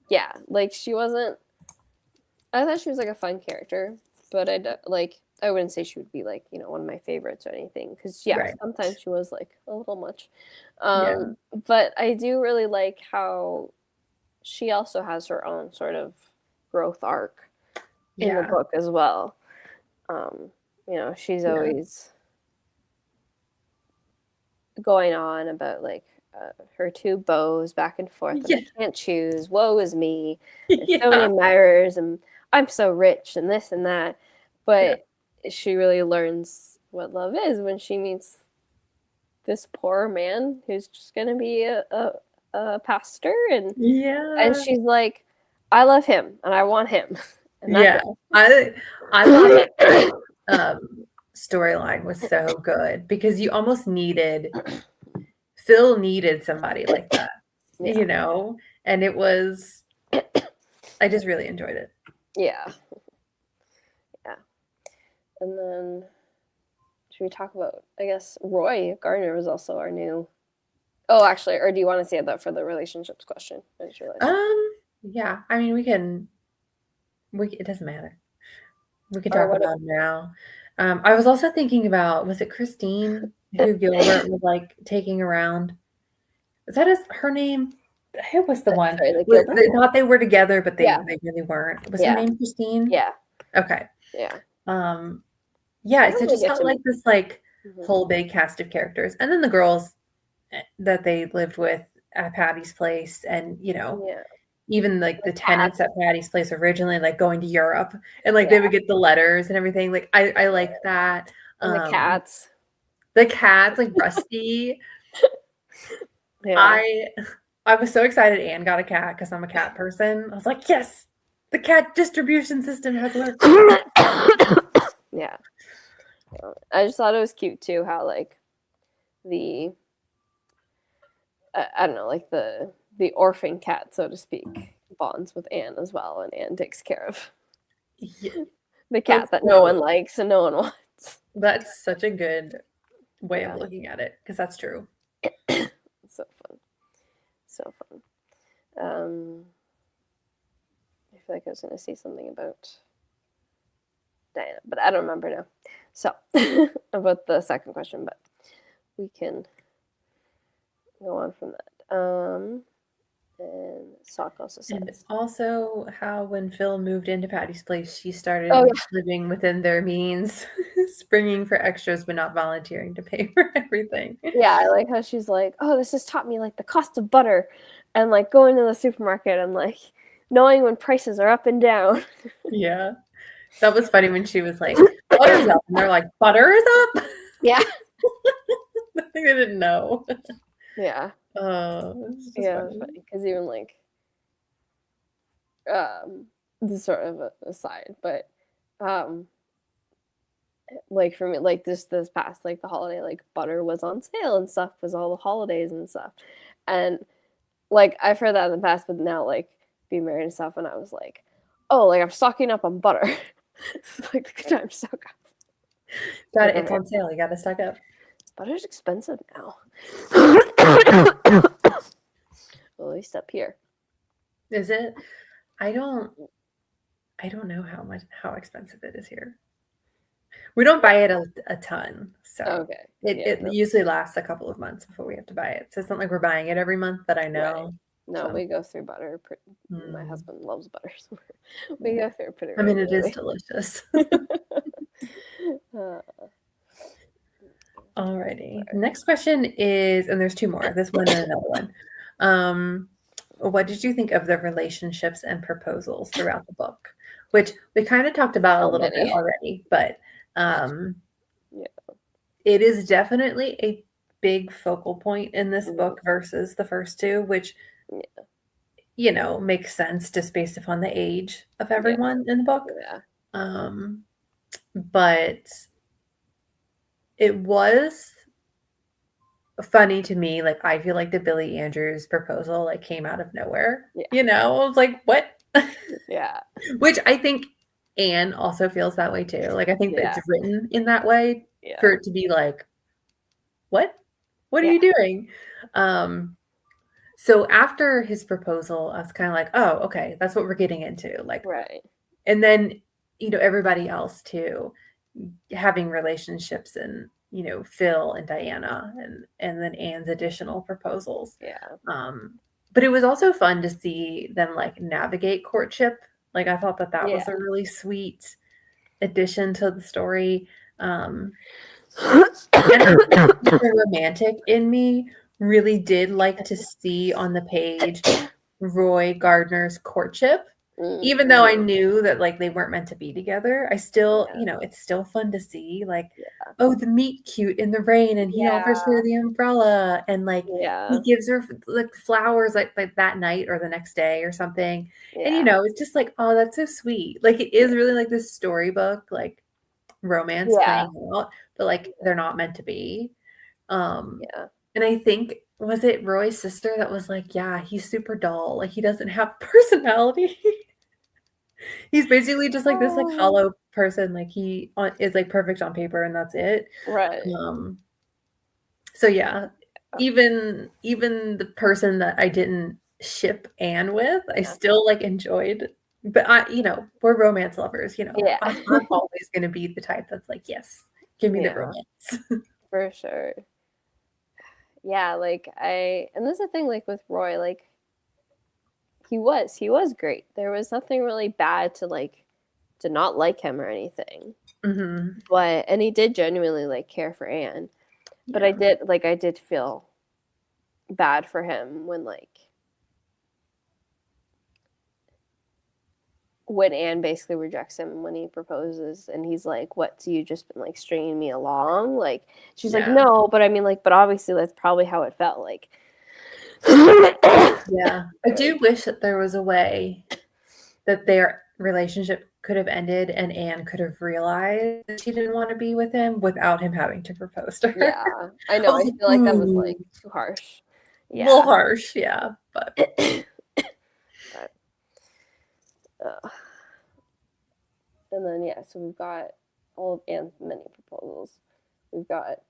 Yeah, like she wasn't. I thought she was like a fun character, but I wouldn't say she would be like one of my favorites or anything. Because sometimes she was like a little much. But I do really like how she also has her own sort of growth arc in the book as well. She's always going on about like her two beaux back and forth. And I can't choose. Woe is me. There's so many admirers, and I'm so rich, and this and that. But she really learns what love is when she meets this poor man who's just going to be a pastor, and she's like, I love him, and I want him. And I thought that storyline was so good because you almost Phil needed somebody like that, and it was, I just really enjoyed it. Yeah. And then should we talk about, I guess, Roy Gardner was also our new, actually, or do you want to say that for the relationships question? I just realized. Yeah, I mean, it doesn't matter. We can talk about it now. I was also thinking about, was it Christine who Gilbert was like taking around? Is that her name? Who was the one? Sorry, they thought they were together, but they really weren't. Was her name Christine? Yeah. Okay. Yeah. It just felt like this whole big cast of characters. And then the girls that they lived with at Patty's place, and even like the tenants at Patty's place originally, like going to Europe, and like they would get the letters and everything. Like I like that. And the cats. Like Rusty. I was so excited Anne got a cat because I'm a cat person. I was like, yes, the cat distribution system has worked. Yeah. I just thought it was cute too how like the I don't know, like the orphan cat, so to speak, bonds with Anne as well, and Anne takes care of the cat that no one likes and no one wants. That's such a good way of looking at it, because that's true. So fun. I feel like I was going to say something about Diana, but I don't remember now. So about the second question, but we can go on from that. And Sock also says. And also how when Phil moved into Patty's place, she started living within their means, springing for extras but not volunteering to pay for everything. Yeah, I like how she's like, oh, this has taught me like the cost of butter, and like going to the supermarket and like knowing when prices are up and down. Yeah. That was funny when she was like, butter's up, and they're like, butter is up? Yeah. I think they didn't know. Yeah. It's funny because even like this sort of aside, but like for me, like this past like the holiday, like butter was on sale and stuff, was all the holidays and stuff, and like I've heard that in the past, but now like being married and stuff, and I was like, oh, like I'm stocking up on butter. It's like the good time to stock up. It's on sale. You gotta stock up. Butter's expensive now. Well, at least up here. Is it? I don't know how expensive it is here. We don't buy it a ton, so it usually lasts a couple of months before we have to buy it. So it's not like we're buying it every month, but I know. Right. No, we go through butter. My husband loves butter, so we go through pretty regularly. I mean, it is delicious. Alrighty. Next question is, and there's two more, this one and another one. What did you think of the relationships and proposals throughout the book? Which we kind of talked about a little bit already, but it is definitely a big focal point in this book versus the first two, which makes sense just based upon the age of everyone in the book. But it was funny to me. Like, I feel like the Billy Andrews proposal like came out of nowhere. I was like, what? Yeah. Which I think Anne also feels that way too. Like, I think that it's written in that way for it to be like, what are you doing? So after his proposal, I was kind of like, oh, okay, that's what we're getting into. Like, Right. and then, everybody else too, having relationships, and, Phil and Diana, and then Anne's additional proposals. Yeah. But it was also fun to see them like navigate courtship. Like I thought that was Yeah. a really sweet addition to the story. And the romantic in me really did like to see on the page Roy Gardner's courtship. Even though I knew that like they weren't meant to be together, I still, it's still fun to see like, oh, the meet cute in the rain, and he offers her the umbrella, and like he gives her like flowers like that night or the next day or something. And it's just like, oh, that's so sweet. Like it is really like this storybook, like romance playing out, but like they're not meant to be. And I think, was it Roy's sister that was like, yeah, he's super dull, like he doesn't have personality. He's basically just like this like hollow person, like he is like perfect on paper and that's it. Right. So yeah, even the person that I didn't ship Anne with, I still like enjoyed. But we're romance lovers, Yeah. I'm always gonna be the type that's like, yes, give me the romance. For sure. Yeah, like and this is the thing, like with Roy, like he was great. There was nothing really bad to not like him or anything. Mm-hmm. And he did genuinely like care for Anne. But I did feel bad for him when Anne basically rejects him when he proposes, and he's like, what, so you just been like stringing me along? Like she's like, no, but I mean, like, but obviously that's probably how it felt like. Yeah, I do wish that there was a way that their relationship could have ended and Anne could have realized that she didn't want to be with him without him having to propose to her. Yeah, I know. I feel like that was like too harsh. Yeah. A little harsh, yeah, but and then so we've got all of Anne's many proposals. We've got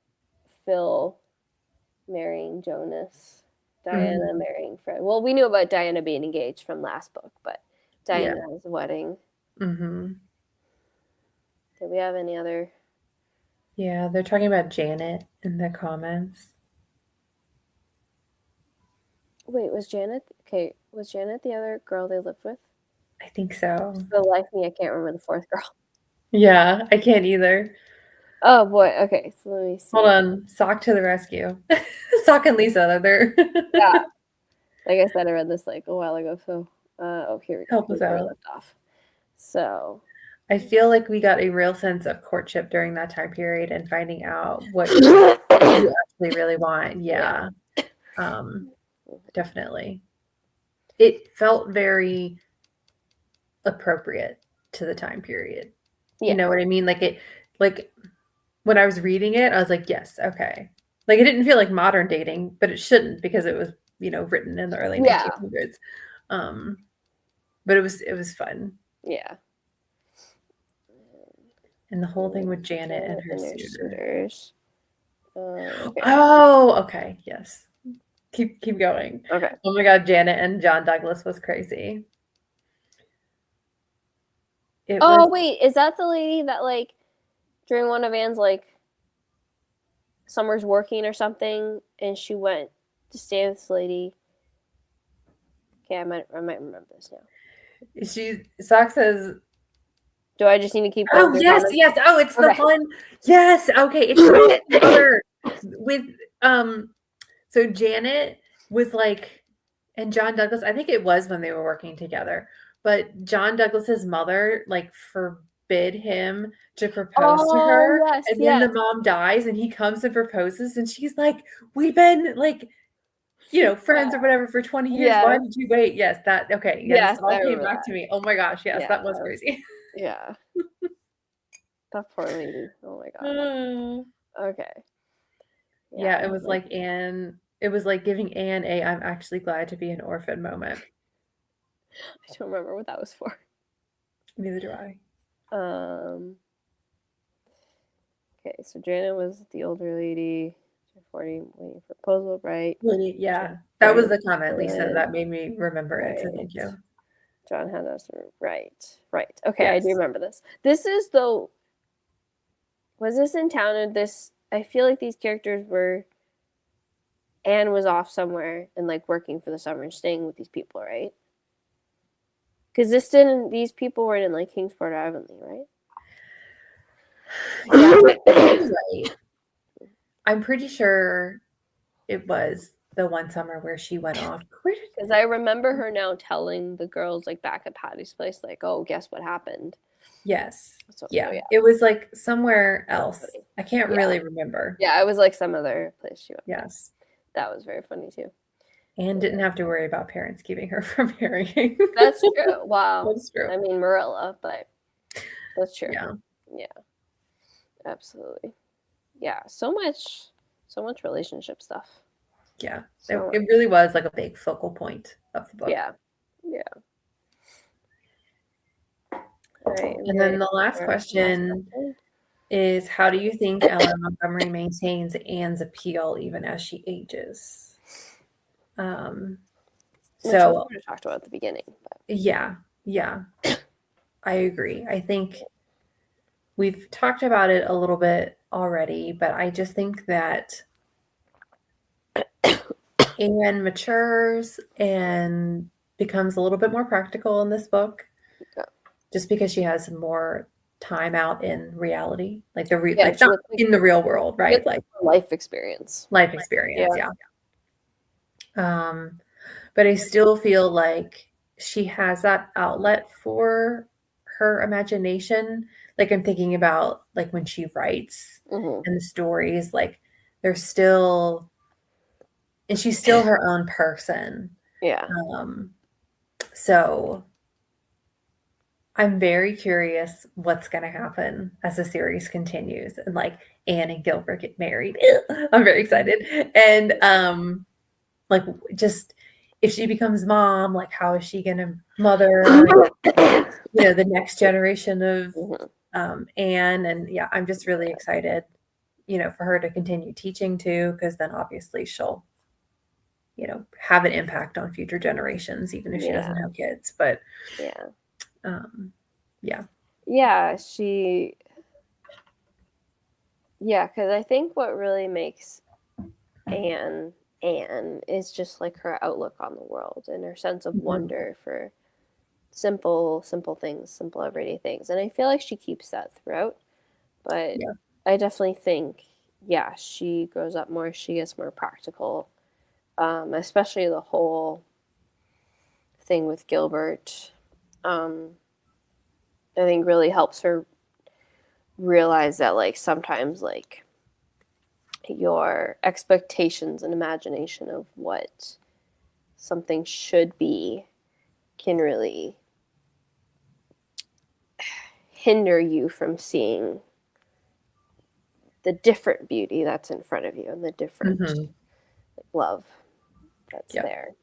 Phil marrying Jonas, Diana marrying Fred. Well, we knew about Diana being engaged from last book, but Diana has a wedding. Mm-hmm. Did we have any other? Yeah, they're talking about Janet in the comments. Wait, was Janet the other girl they lived with? I think so. For the life of me, I can't remember the fourth girl. Yeah, I can't either. Oh boy. Okay, so let me see. Hold on. Sock to the rescue. Sock and Lisa, they're yeah. Like I said, I read this like a while ago. So, here we go. Help us out. Left off. So, I feel like we got a real sense of courtship during that time period and finding out what you actually really want. Yeah. Definitely. It felt very appropriate to the time period. You know what I mean? Like when I was reading it, I was like, yes, okay. Like it didn't feel like modern dating, but it shouldn't because it was, written in the early 1900s. But it was fun. Yeah. And the whole thing with Janet and her suitors. Okay. Oh, okay. Yes. Keep going. Okay. Oh my God, Janet and John Douglas was crazy. Wait, is that the lady that like during one of Anne's like Summer's working or something, and she went to stay with this lady? Okay, I might remember this now. Sock says, do I just need to keep going? Oh yes, yes. Oh, it's the one. Yes, okay. It's the mother with so Janet was like, and John Douglas, I think it was when they were working together, but John Douglas's mother like forbid him to propose to her. Yes, and then the mom dies and he comes and proposes and she's like, we've been like, friends or whatever for 20 years. Why did you wait? Yes, that okay. Yes, it all came back to me. Oh my gosh, yes, that was crazy. Yeah. That poor lady. Oh my god. Okay. Yeah, it was like Anne. It was like giving Anne a "I'm actually glad to be an orphan" moment. I don't remember what that was for. Neither do I. Okay, so Janet was the older lady. waiting for proposal, right? Yeah, that was the comment, Lisa, that made me remember it, so thank you. John had us right. Okay, yes. I do remember this. This is was this in town? And I feel like these characters were. Anne was off somewhere and like working for the summer and staying with these people, right? Because these people weren't in like Kingsport or Avonlea, right? Yeah, right. I'm pretty sure it was the one summer where she went off. Because I remember her now telling the girls like back at Patty's place, like, "Oh, guess what happened?" Yes. So yeah, it was like somewhere else. I can't really remember. Yeah, it was like some other place she went. Yes. That was very funny too. And didn't have to worry about parents keeping her from marrying. That's true. Wow. That's true. I mean, Marilla, but that's true. Yeah. Absolutely. Yeah. So much relationship stuff. Yeah. It really was like a big focal point of the book. Yeah. All right. And then the last question is, how do you think Ella Montgomery maintains Anne's appeal even as she ages? So we talked about at the beginning. But. Yeah. I agree. I think we've talked about it a little bit already, but I just think that Anne matures and becomes a little bit more practical in this book, just because she has more time out in reality, like not in the real world, right? Like life experience. Yeah. But I still feel like she has that outlet for her imagination. Like I'm thinking about like when she writes and the stories, like there's still, and she's still her own person. Yeah. So I'm very curious what's going to happen as the series continues and like Anne and Gilbert get married. I'm very excited. And like just if she becomes mom, like how is she going to mother, the next generation of Anne? And yeah, I'm just really excited, for her to continue teaching too, because then obviously she'll, have an impact on future generations, even if she doesn't have kids. But because I think what really makes Anne is just like her outlook on the world and her sense of wonder for simple things, simple everyday things. And I feel like she keeps that throughout. But I definitely think, she grows up more, she gets more practical. Especially the whole thing with Gilbert, I think really helps her realize that like sometimes like your expectations and imagination of what something should be can really hinder you from seeing the different beauty that's in front of you and the different love that's there.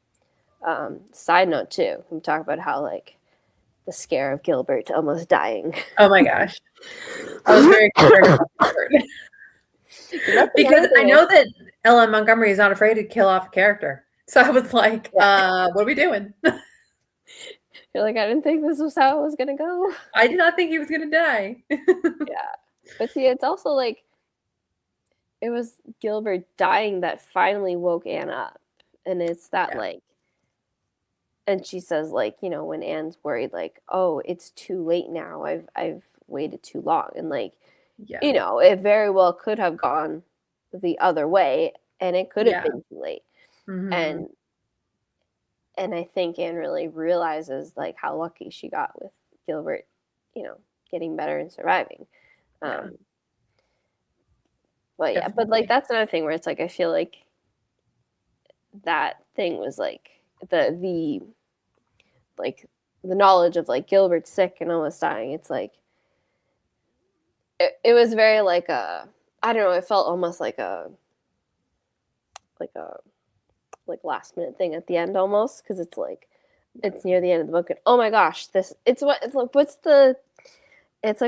Side note too, we talk about how like the scare of Gilbert almost dying. Oh my gosh. I was very concerned about Gilbert. Because I know that Ella Montgomery is not afraid to kill off a character. So I was like, what are we doing? You're like, I didn't think this was how it was going to go. I did not think he was going to die. But see, it's also like, it was Gilbert dying that finally woke Anne up. And it's that like, and she says like, when Anne's worried, like, oh, it's too late now. I've waited too long. And like, it very well could have gone the other way and it could have been too late. And I think Anne really realizes like how lucky she got with Gilbert, getting better and surviving. But but like that's another thing where it's like I feel like that thing was like the like the knowledge of like Gilbert's sick and almost dying. It's like it was very like I don't know. It felt almost like a last minute thing at the end almost because it's like it's near the end of the book and oh my gosh, it's like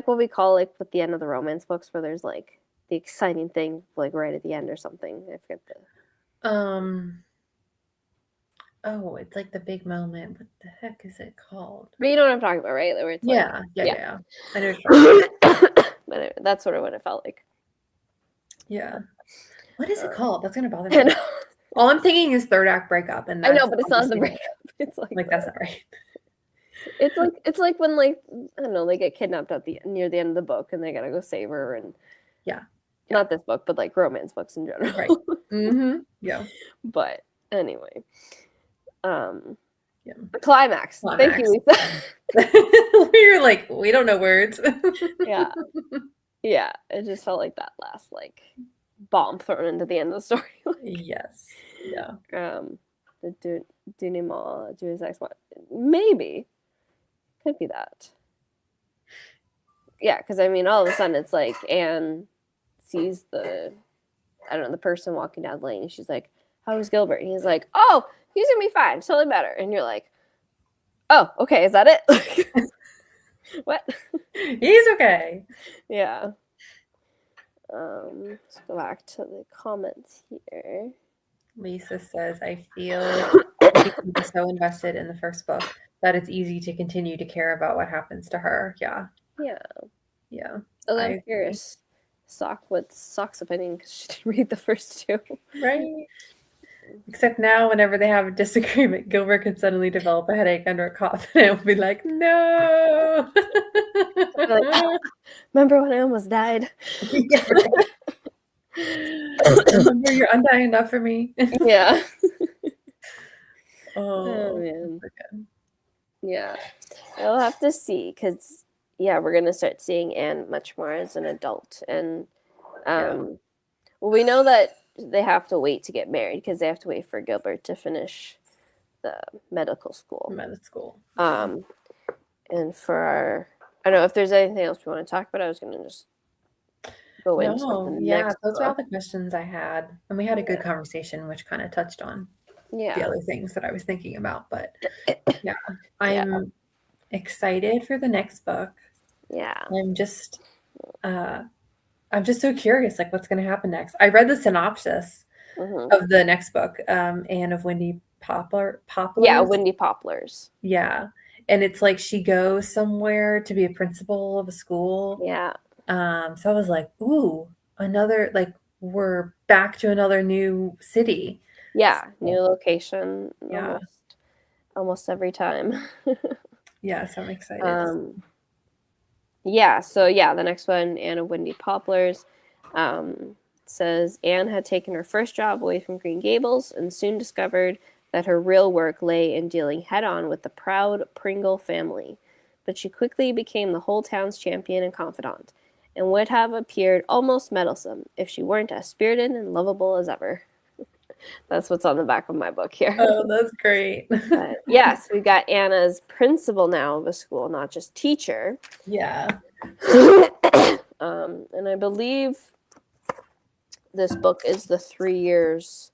what we call like with the end of the romance books where there's like the exciting thing, like right at the end or something. I forget the. Oh, it's like the big moment. What the heck is it called? But you know what I'm talking about, right? Where it's yeah. I know. But anyway, that's sort of what it felt like. Yeah. What is it called? That's gonna bother me. All I'm thinking is third act breakup, and I know, but it's not the breakup. It's like that's not right. It's like when, like, I don't know, they get kidnapped near the end of the book, and they gotta go save her, and not this book, but like romance books in general, right? Yeah. But anyway, the climax. Thank you, Lisa. We were like, we don't know words. Yeah. It just felt like that last like bomb thrown into the end of the story. Yes. Yeah. The denouement to his ex-wife. Maybe could be that. Yeah, because I mean, all of a sudden it's like Anne sees the person walking down the lane, and she's like, "How was Gilbert?" And he's like, "Oh, he's gonna be fine, totally better." And you're like, "Oh, okay, is that it?" What? He's okay. Yeah. Let's go back to the comments here. Lisa says, I feel like so invested in the first book that it's easy to continue to care about what happens to her. Yeah. Yeah. Oh, I'm curious. What's Sock's opinion, because she didn't read the first two. Right. Except now, whenever they have a disagreement, Gilbert could suddenly develop a headache under a cough, and it will be like, no. Like, remember when I almost died? Yeah, right. Remember you're undying enough for me? Yeah. Oh man. Yeah. I'll have to see, because we're gonna start seeing Anne much more as an adult, and well, we know that they have to wait to get married because they have to wait for Gilbert to finish the medical school. And for our, I don't know if there's anything else we want to talk about. I was gonna just go into the next those are all the questions I had, and we had a good conversation, which kind of touched on the other things that I was thinking about. But I'm excited for the next book. I'm just so curious, like what's going to happen next. I read the synopsis of the next book, Anne of Windy Poplars. Yeah, Windy Poplars. Yeah, and it's like she goes somewhere to be a principal of a school. Yeah. So I was like, ooh, another, like, we're back to another new city. Yeah, new location. Almost every time. Yeah, so I'm excited. The next one, Anne of Windy Poplars, says Anne had taken her first job away from Green Gables and soon discovered that her real work lay in dealing head-on with the proud Pringle family. But she quickly became the whole town's champion and confidant, and would have appeared almost meddlesome if she weren't as spirited and lovable as ever. That's what's on the back of my book here. Oh, that's great. But yes, we've got Anna's principal now of a school, not just teacher. Yeah. And I believe this book is the 3 years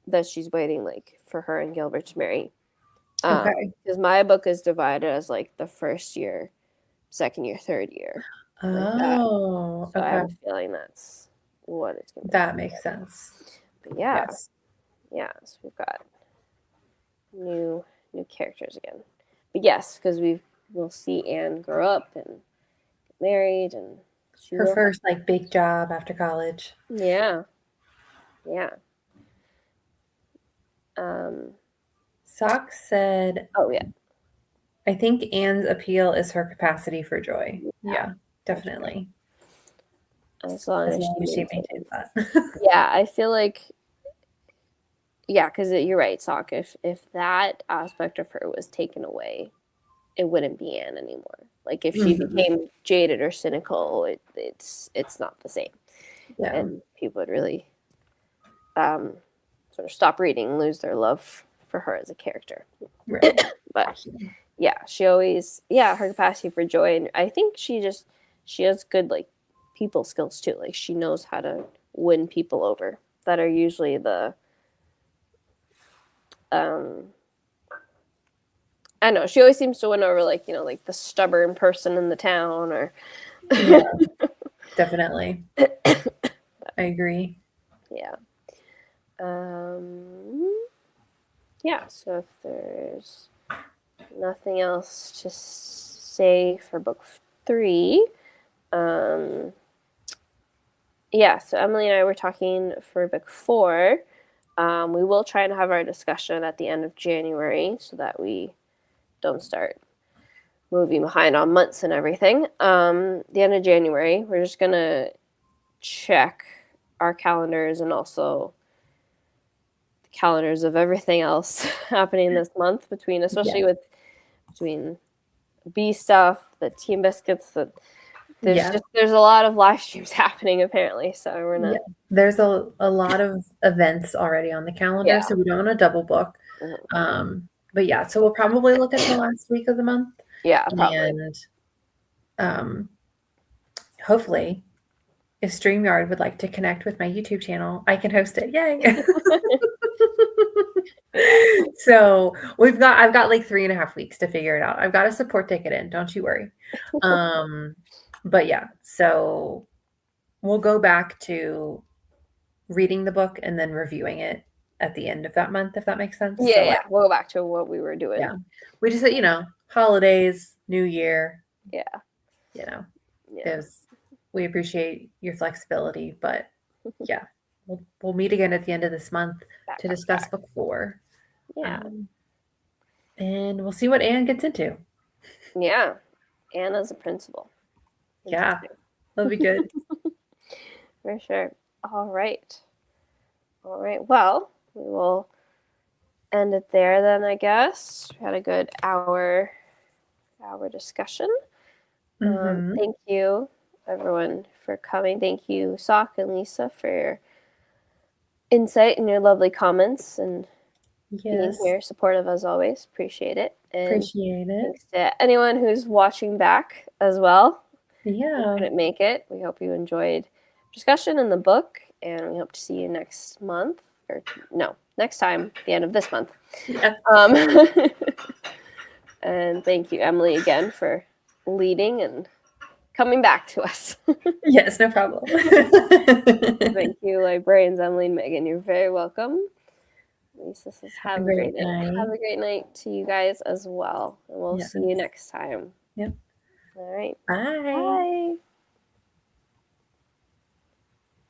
that she's waiting, like, for her and Gilbert to marry. Okay. Because my book is divided as like the first year, second year, third year. Oh, so I have a feeling that's what it's going to be. That makes sense. But so we've got new characters again. But yes, because we'll see Anne grow up and get married, and her first like big job after college. Yeah. Sock said, "Oh yeah, I think Anne's appeal is her capacity for joy." Yeah, definitely. As long as she maintains that. Yeah, I feel like. Yeah, because you're right, Sock. If that aspect of her was taken away, it wouldn't be Anne anymore. Like if she became jaded or cynical, it's not the same. Yeah. And people would really sort of stop reading and lose their love for her as a character. Right. But yeah, she always her capacity for joy, and I think she has good like people skills too. Like she knows how to win people over that are usually the I know she always seems to win over like the stubborn person in the town or Definitely. I agree. Yeah. Yeah, so if there's nothing else to say for book 3, yeah, so Emily and I were talking for book 4. We will try and have our discussion at the end of January so that we don't start moving behind on months and everything. The end of January, we're just going to check our calendars and also the calendars of everything else happening this month especially between bee stuff, the Team Biscuits, there's a lot of live streams happening apparently, so we're not. Yeah. There's a lot of events already on the calendar, so we don't want to double book. But yeah, so we'll probably look at the last week of the month. Yeah, probably. And hopefully, if StreamYard would like to connect with my YouTube channel, I can host it. Yay! So I've got like 3.5 weeks to figure it out. I've got a support ticket in, don't you worry. But yeah, so we'll go back to reading the book and then reviewing it at the end of that month, if that makes sense. Yeah, we'll go back to what we were doing. Yeah. We just said, holidays, New Year. Yeah. We appreciate your flexibility, but yeah, we'll meet again at the end of this month to discuss book 4. Yeah. And we'll see what Anne gets into. Yeah. Anna's a principal. Yeah. That'll be good. For sure. All right. Well, we will end it there then, I guess. We had a good hour discussion. Thank you, everyone, for coming. Thank you, Sock and Lisa, for your insight and your lovely comments and being here, supportive as always. Appreciate it. And appreciate it. Thanks to anyone who's watching back as well. Yeah. Who couldn't make it. We hope you enjoyed discussion in the book, and we hope to see you next month. Next time, the end of this month. Yeah. And thank you, Emily, again for leading and coming back to us. Yes, no problem. Thank you, librarians Emily and Megan. You're very welcome. Lisa says, have a great night. Have a great night to you guys as well. And we'll see you next time. Yep. All right. Bye. Bye.